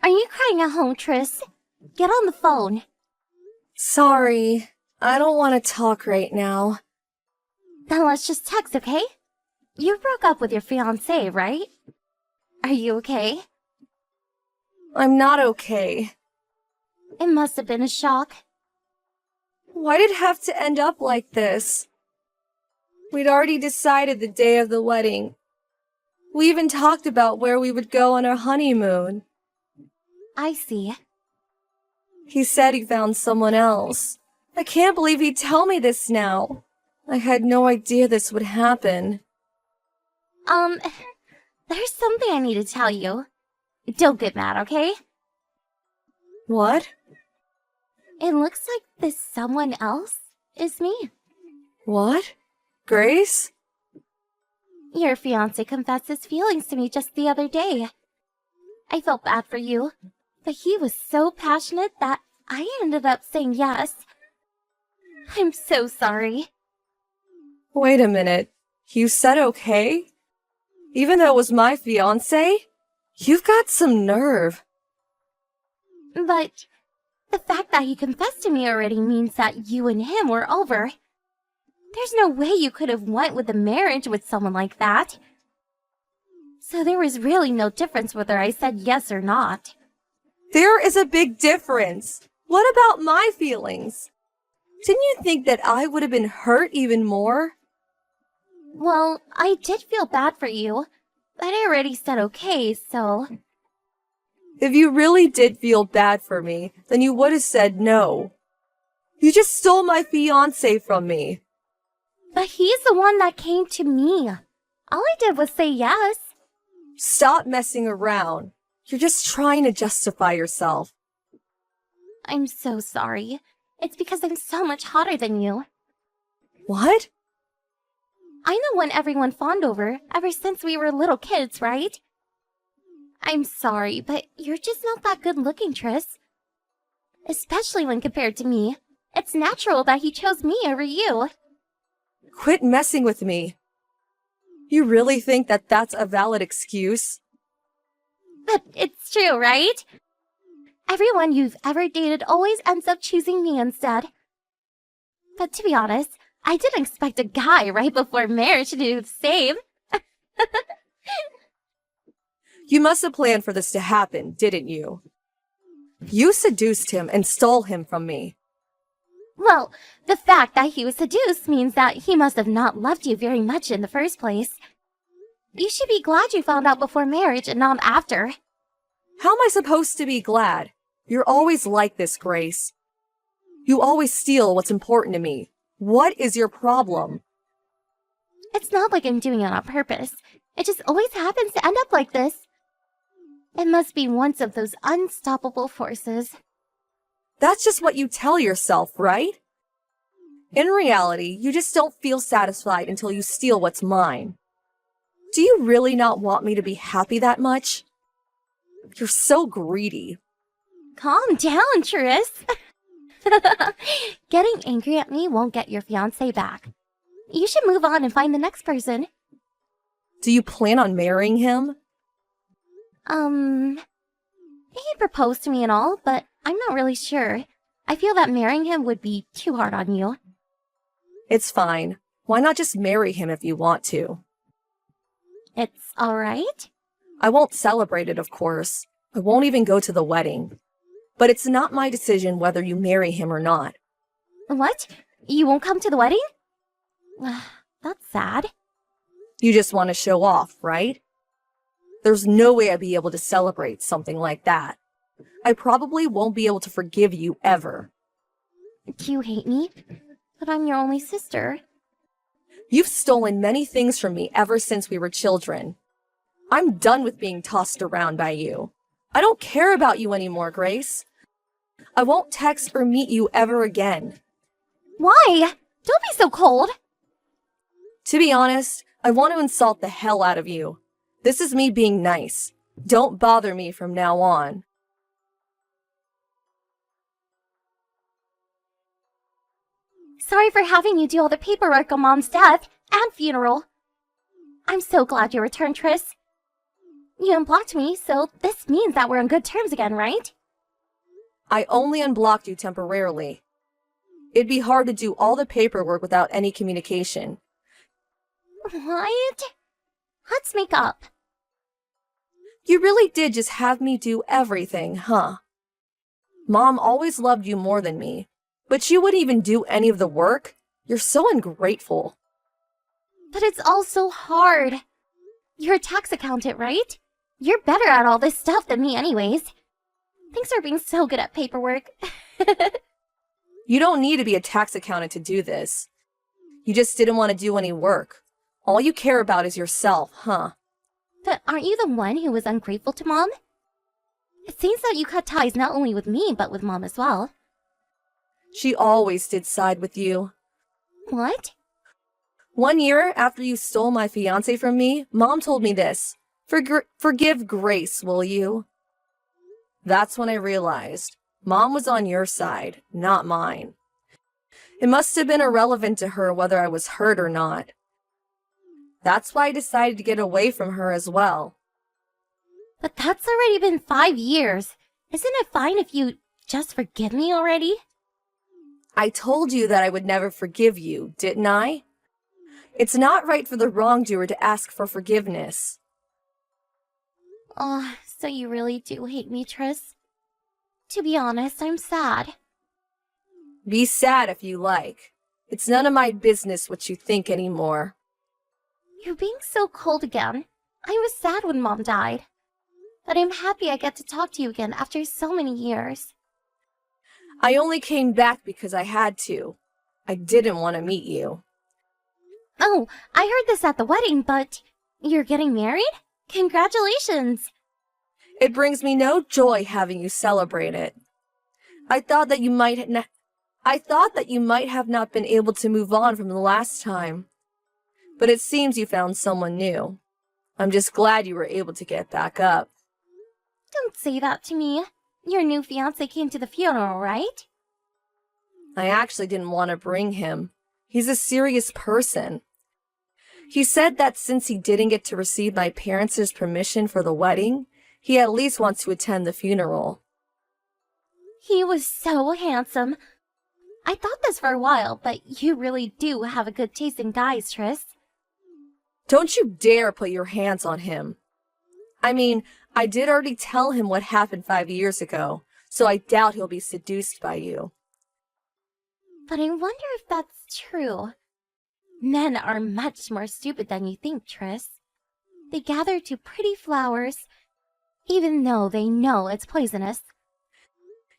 Are you crying at home, Tris? Get on the phone. Sorry, I don't want to talk right now. Then let's just text, okay? You broke up with your fiancé, right? Are you okay? I'm not okay. It must have been a shock. Why did it have to end up like this? We'd already decided the day of the wedding. We even talked about where we would go on our honeymoon. I see. He said he found someone else. I can't believe he'd tell me this now. I had no idea this would happen. There's something I need to tell you. Don't get mad, okay? What? It looks like this someone else is me. What? Grace? Your fiancé confessed his feelings to me just the other day. I felt bad for you, but he was so passionate that I ended up saying yes. I'm so sorry. Wait a minute. You said okay? Even though it was my fiancé? You've got some nerve. But the fact that he confessed to me already means that you and him were over. There's no way you could have went with a marriage with someone like that. So there was really no difference whether I said yes or not. There is a big difference. What about my feelings? Didn't you think that I would have been hurt even more? Well, I did feel bad for you, but I already said okay, so... If you really did feel bad for me, then you would have said no. You just stole my fiancé from me. But he's the one that came to me. All I did was say yes. Stop messing around. You're just trying to justify yourself. I'm so sorry. It's because I'm so much hotter than you. What? I'm the one everyone fawned over ever since we were little kids, right? I'm sorry, but you're just not that good looking, Tris. Especially when compared to me. It's natural that he chose me over you. Quit messing with me. You really think that that's a valid excuse? But it's true, right? Everyone you've ever dated always ends up choosing me instead. But to be honest, I didn't expect a guy right before marriage to do the same. You must have planned for this to happen, didn't you? You seduced him and stole him from me. Well, the fact that he was seduced means that he must have not loved you very much in the first place. You should be glad you found out before marriage and not after. How am I supposed to be glad? You're always like this, Grace. You always steal what's important to me. What is your problem? It's not like I'm doing it on purpose. It just always happens to end up like this. It must be one of those unstoppable forces. That's just what you tell yourself, right? In reality, you just don't feel satisfied until you steal what's mine. Do you really not want me to be happy that much? You're so greedy. Calm down, Tris. Getting angry at me won't get your fiancé back. You should move on and find the next person. Do you plan on marrying him? He proposed to me and all, but I'm not really sure. I feel that marrying him would be too hard on you. It's fine. Why not just marry him if you want to? It's alright? I won't celebrate it, of course. I won't even go to the wedding. But it's not my decision whether you marry him or not. What? You won't come to the wedding? That's sad. You just want to show off, right? There's no way I'd be able to celebrate something like that. I probably won't be able to forgive you ever. Do you hate me? But I'm your only sister. You've stolen many things from me ever since we were children. I'm done with being tossed around by you. I don't care about you anymore, Grace. I won't text or meet you ever again. Why? Don't be so cold. To be honest, I want to insult the hell out of you. This is me being nice. Don't bother me from now on. Sorry for having you do all the paperwork on Mom's death and funeral. I'm so glad you returned, Tris. You unblocked me, so this means that we're on good terms again, right? I only unblocked you temporarily. It'd be hard to do all the paperwork without any communication. What? Let's make up. You really did just have me do everything, huh? Mom always loved you more than me, but you wouldn't even do any of the work? You're so ungrateful. But it's all so hard. You're a tax accountant, right? You're better at all this stuff than me anyways. Thanks for being so good at paperwork. You don't need to be a tax accountant to do this. You just didn't want to do any work. All you care about is yourself, huh? But aren't you the one who was ungrateful to Mom? It seems that you cut ties not only with me, but with Mom as well. She always did side with you. What? 1 year after you stole my fiancé from me, Mom told me this. Forgive Grace, will you? That's when I realized Mom was on your side, not mine. It must have been irrelevant to her whether I was hurt or not. That's why I decided to get away from her as well. But that's already been 5 years. Isn't it fine if you just forgive me already? I told you that I would never forgive you, didn't I? It's not right for the wrongdoer to ask for forgiveness. Oh, so you really do hate me, Tris? To be honest, I'm sad. Be sad if you like. It's none of my business what you think anymore. You're being so cold again. I was sad when Mom died. But I'm happy I get to talk to you again after so many years. I only came back because I had to. I didn't want to meet you. Oh, I heard this at the wedding, but you're getting married? Congratulations! It brings me no joy having you celebrate it. I thought that you might have not been able to move on from the last time. But it seems you found someone new. I'm just glad you were able to get back up. Don't say that to me. Your new fiancé came to the funeral, right? I actually didn't want to bring him. He's a serious person. He said that since he didn't get to receive my parents' permission for the wedding, he at least wants to attend the funeral. He was so handsome. I thought this for a while, but you really do have a good taste in guys, Tris. Don't you dare put your hands on him. I mean, I did already tell him what happened 5 years ago, so I doubt he'll be seduced by you. But I wonder if that's true. Men are much more stupid than you think, Tris. They gather to pretty flowers, even though they know it's poisonous.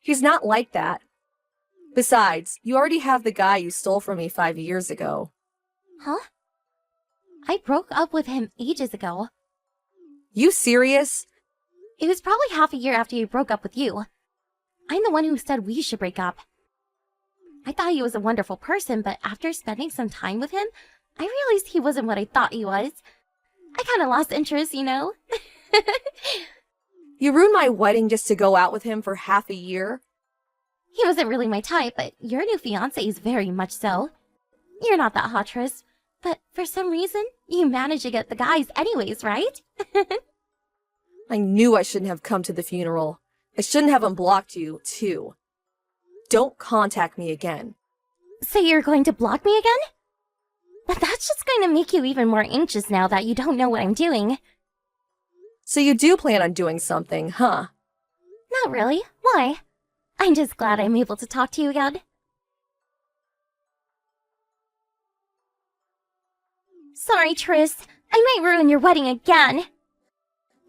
He's not like that. Besides, you already have the guy you stole from me 5 years ago. Huh? I broke up with him ages ago. You serious? It was probably half a year after he broke up with you. I'm the one who said we should break up. I thought he was a wonderful person, but after spending some time with him, I realized he wasn't what I thought he was. I kind of lost interest, you know? You ruined my wedding just to go out with him for half a year? He wasn't really my type, but your new fiancé is very much so. You're not that hot, Tris, but for some reason, you managed to get the guys anyways, right? I knew I shouldn't have come to the funeral. I shouldn't have unblocked you, too. Don't contact me again. So you're going to block me again? But that's just going to make you even more anxious now that you don't know what I'm doing. So you do plan on doing something, huh? Not really. Why? I'm just glad I'm able to talk to you again. Sorry, Tris. I might ruin your wedding again.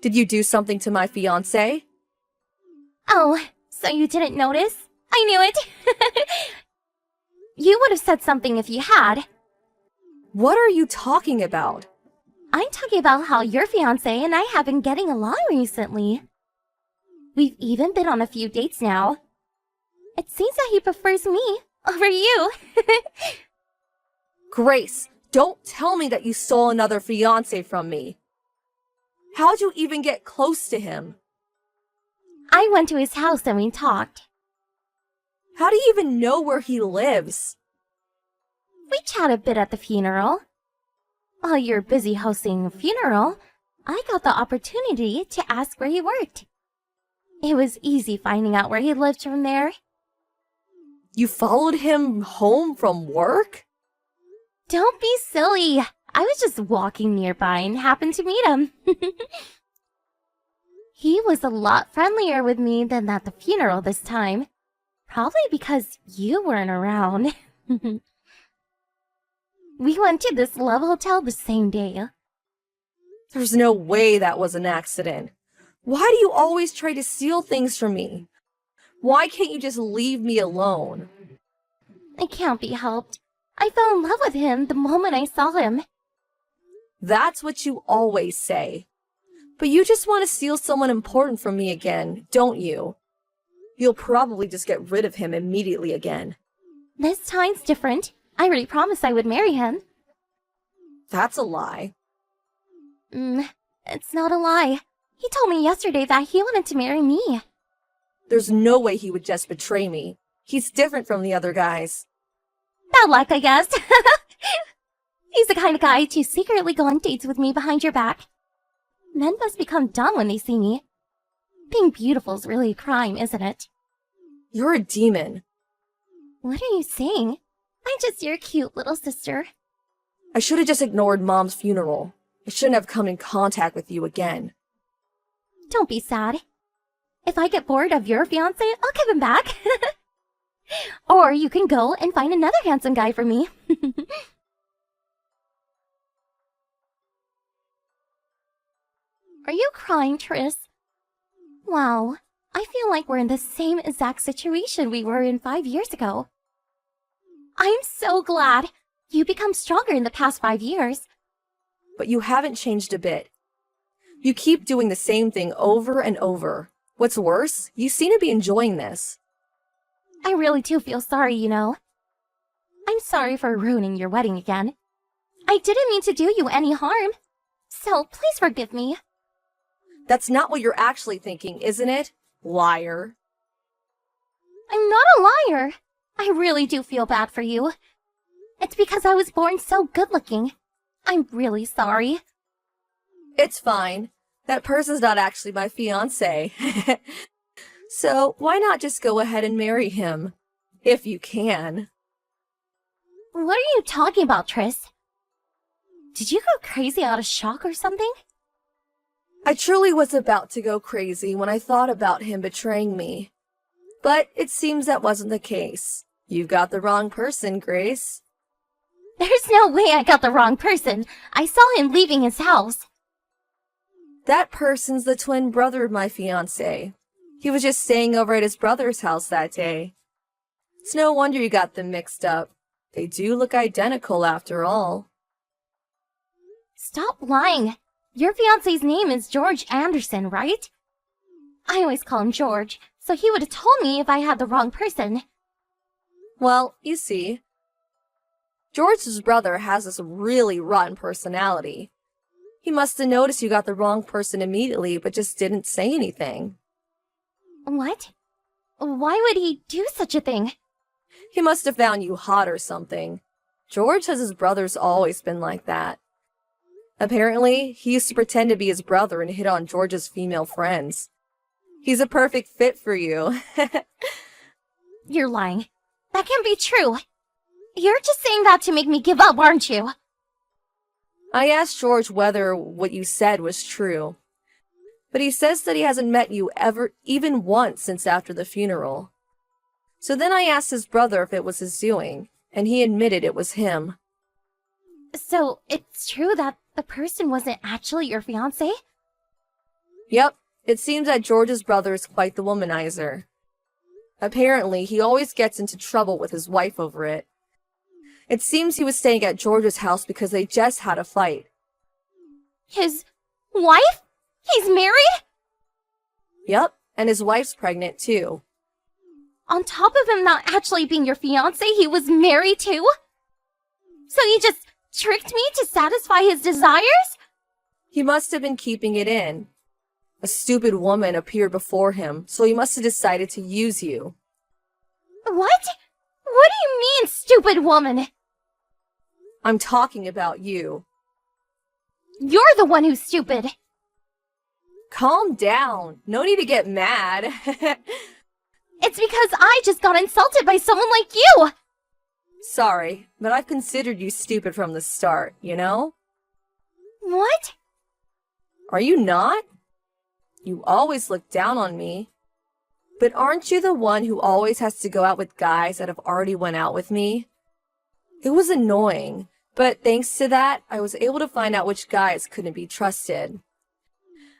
Did you do something to my fiancé? Oh, so you didn't notice? I knew it. You would have said something if you had. What are you talking about? I'm talking about how your fiancé and I have been getting along recently. We've even been on a few dates now. It seems that he prefers me over you. Grace, don't tell me that you stole another fiancé from me. How'd you even get close to him? I went to his house and we talked. How do you even know where he lives? We chat a bit at the funeral. While you're busy hosting a funeral, I got the opportunity to ask where he worked. It was easy finding out where he lived from there. You followed him home from work? Don't be silly. I was just walking nearby and happened to meet him. He was a lot friendlier with me than at the funeral this time. Probably because you weren't around. We went to this love hotel the same day. There's no way that was an accident. Why do you always try to steal things from me? Why can't you just leave me alone? It can't be helped. I fell in love with him the moment I saw him. That's what you always say. But you just want to steal someone important from me again, don't you? You'll probably just get rid of him immediately again. This time's different. I already promised I would marry him. That's a lie. It's not a lie. He told me yesterday that he wanted to marry me. There's no way he would just betray me. He's different from the other guys. Bad luck, I guess. He's the kind of guy to secretly go on dates with me behind your back. Men must become dumb when they see me. Being beautiful's really a crime, isn't it? You're a demon. What are you saying? I'm just your cute little sister. I should have just ignored Mom's funeral. I shouldn't have come in contact with you again. Don't be sad. If I get bored of your fiancé, I'll give him back. Or you can go and find another handsome guy for me. Are you crying, Tris? Wow, I feel like we're in the same exact situation we were in 5 years ago. I'm so glad. You become stronger in the past 5 years. But you haven't changed a bit. You keep doing the same thing over and over. What's worse, you seem to be enjoying this. I really do feel sorry, you know. I'm sorry for ruining your wedding again. I didn't mean to do you any harm. So please forgive me. That's not what you're actually thinking, isn't it? Liar. I'm not a liar. I really do feel bad for you. It's because I was born so good-looking. I'm really sorry. It's fine. That person's not actually my fiancé. So why not just go ahead and marry him? If you can. What are you talking about, Tris? Did you go crazy out of shock or something? I truly was about to go crazy when I thought about him betraying me. But it seems that wasn't the case. You got the wrong person, Grace. There's no way I got the wrong person. I saw him leaving his house. That person's the twin brother of my fiancé. He was just staying over at his brother's house that day. It's no wonder you got them mixed up. They do look identical after all. Stop lying. Your fiancé's name is George Anderson, right? I always call him George, so he would have told me if I had the wrong person. Well, you see, George's brother has this really rotten personality. He must have noticed you got the wrong person immediately, but just didn't say anything. What? Why would he do such a thing? He must have found you hot or something. George says his brother's always been like that. Apparently, he used to pretend to be his brother and hit on George's female friends. He's a perfect fit for you. You're lying. That can't be true. You're just saying that to make me give up, aren't you? I asked George whether what you said was true. But he says that he hasn't met you ever, even once since after the funeral. So then I asked his brother if it was his doing, and he admitted it was him. So, it's true that the person wasn't actually your fiancé? Yep, it seems that George's brother is quite the womanizer. Apparently, he always gets into trouble with his wife over it. It seems he was staying at George's house because they just had a fight. His wife? He's married? Yep, and his wife's pregnant too. On top of him not actually being your fiancé, he was married too? So he just tricked me to satisfy his desires? He must have been keeping it in. A stupid woman appeared before him, so he must have decided to use you. What? What do you mean, stupid woman? I'm talking about you. You're the one who's stupid. Calm down. No need to get mad. It's because I just got insulted by someone like you! Sorry, but I've considered you stupid from the start, you know? What? Are you not? You always look down on me. But aren't you the one who always has to go out with guys that have already went out with me? It was annoying, but thanks to that, I was able to find out which guys couldn't be trusted.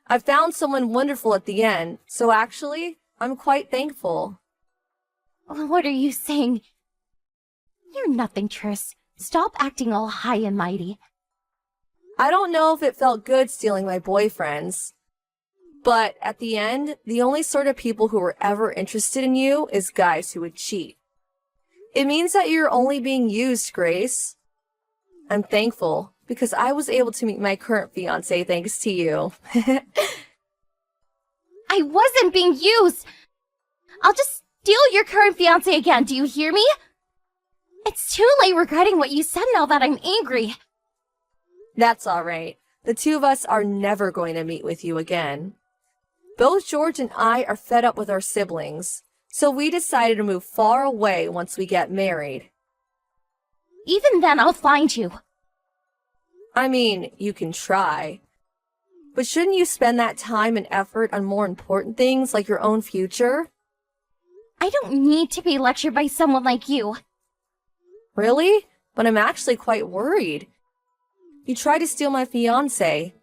I found someone wonderful at the end, so actually, I'm quite thankful. What are you saying? You're nothing, Triss. Stop acting all high and mighty. I don't know if it felt good stealing my boyfriends. But at the end, the only sort of people who were ever interested in you is guys who would cheat. It means that you're only being used, Grace. I'm thankful because I was able to meet my current fiancé thanks to you. I wasn't being used! I'll just steal your current fiancé again, do you hear me? It's too late regretting what you said now that I'm angry. That's alright. The two of us are never going to meet with you again. Both George and I are fed up with our siblings, so we decided to move far away once we get married. Even then, I'll find you. I mean, you can try. But shouldn't you spend that time and effort on more important things like your own future? I don't need to be lectured by someone like you. Really? But I'm actually quite worried. You tried to steal my fiancé,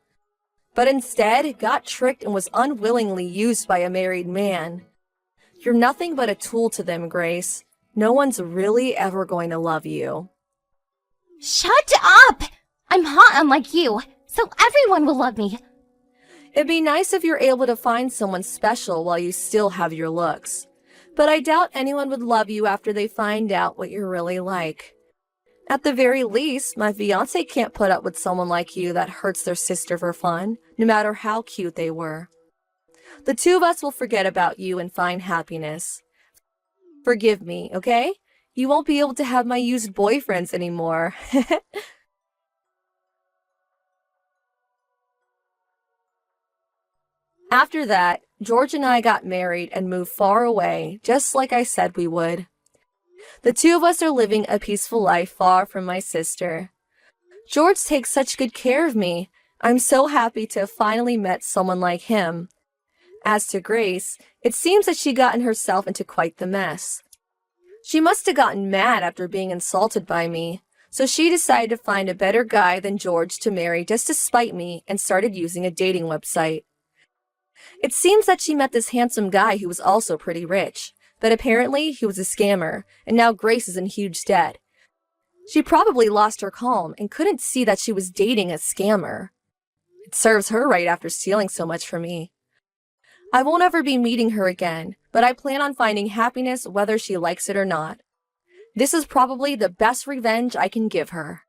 but instead got tricked and was unwillingly used by a married man. You're nothing but a tool to them, Grace. No one's really ever going to love you. Shut up! I'm hot unlike you, so everyone will love me. It'd be nice if you're able to find someone special while you still have your looks. But I doubt anyone would love you after they find out what you're really like. At the very least, my fiancé can't put up with someone like you that hurts their sister for fun, no matter how cute they were. The two of us will forget about you and find happiness. Forgive me, okay? You won't be able to have my used boyfriends anymore. After that, George and I got married and moved far away, just like I said we would. The two of us are living a peaceful life far from my sister. George takes such good care of me. I'm so happy to have finally met someone like him. As to Grace, it seems that she gotten herself into quite the mess. She must have gotten mad after being insulted by me, so she decided to find a better guy than George to marry just to spite me and started using a dating website. It seems that she met this handsome guy who was also pretty rich, but apparently he was a scammer, and now Grace is in huge debt. She probably lost her calm and couldn't see that she was dating a scammer. It serves her right after stealing so much from me. I won't ever be meeting her again, but I plan on finding happiness whether she likes it or not. This is probably the best revenge I can give her.